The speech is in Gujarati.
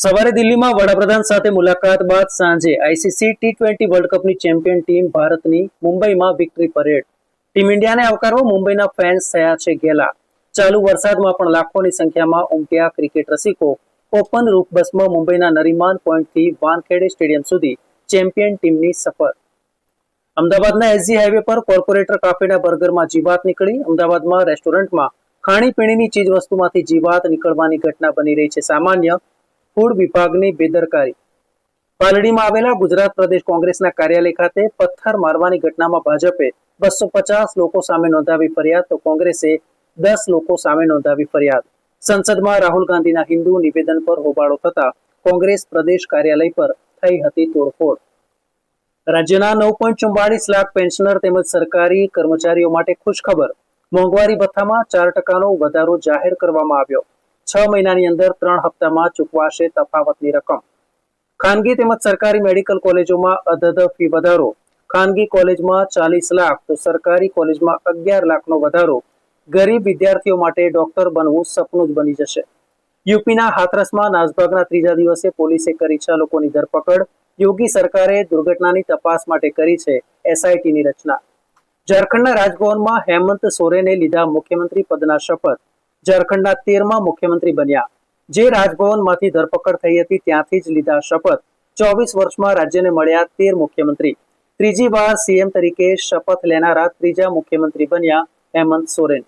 સવારે દિલ્હીમાં વડાપ્રધાન સાથે મુલાકાત બાદ સાંજે આઈસીસી ટી20 વર્લ્ડ કપની ચેમ્પિયન ટીમ ભારતની મુંબઈમાં વિક્ટરી પરેડ. ટીમ ઇન્ડિયાને આવકારવા મુંબઈના ફેન્સ થયા છે ઘેલા. ચાલુ વરસાદમાં પણ લાખોની સંખ્યામાં ઉમટ્યા ક્રિકેટ રસિકો. ઓપન રૂફ બસમાં મુંબઈના નરીમાન પોઈન્ટથી વાનખેડે સ્ટેડિયમ સુધી ચેમ્પિયન ટીમની સફર. અમદાવાદના એસજી હાઈવે પર કોર્પોરેટર કાફેના બર્ગરમાં જીવાત નીકળી. અમદાવાદમાં રેસ્ટોરન્ટમાં ખાણીપીણીની ચીજ વસ્તુમાંથી જીવાત નીકળવાની ઘટના બની રહી છે સામાન્ય. ફૂડ વિભાગની બેદરકારી. પાલડીમાં આવેલા ગુજરાત પ્રદેશ કોંગ્રેસના કાર્યાલય ખાતે પથ્થર મારવાની ઘટનામાં ભાજપે 250 લોકો સામે નોંધાવી ફરિયાદ, તો કોંગ્રેસે 10 લોકો સામે નોંધાવી ફરિયાદ. સંસદમાં રાહુલ ગાંધીના હિન્દુ નિવેદન પર હોબાળો થતા કોંગ્રેસ પ્રદેશ કાર્યાલય પર થઈ હતી તોડફોડ. રાજ્યના 9.44 લાખ પેન્શનર તેમજ સરકારી કર્મચારીઓ માટે ખુશખબર. મોંઘવારી ભથ્થામાં 4% વધારો જાહેર કરવામાં આવ્યો. 6 મહિનાની અંદર 3 હપ્તામાં ચૂકવાશે તફાવતની રકમ. ખાનગી તેમજ સરકારી મેડિકલ કોલેજોમાં અધધ ફી વધારો. ખાનગી કોલેજમાં 40 લાખ તો સરકારી કોલેજમાં 11 લાખનો વધારો. ગરીબ વિદ્યાર્થીઓ માટે ડોક્ટર બનવું સપનું જ બની જશે. યુપીના હાથરસમાં નાસભાગના ત્રીજા દિવસે પોલીસે કરી 6 લોકોની ધરપકડ. યોગી સરકારે દુર્ઘટનાની તપાસ માટે કરી છે એસઆઈટીની રચના. ઝારખંડના રાજભવનમાં હેમંત સોરેને લીધા મુખ્યમંત્રી પદના શપથ. ઝારખંડના 13મા મુખ્યમંત્રી બન્યા. જે રાજભવનમાંથી ધરપકડ થઈ હતી ત્યાંથી જ લીધા શપથ. 24 વર્ષમાં રાજ્યને મળ્યા 13 મુખ્યમંત્રી. ત્રીજી વાર સીએમ તરીકે શપથ લેનારા ત્રીજા મુખ્યમંત્રી બન્યા હેમંત સોરેન.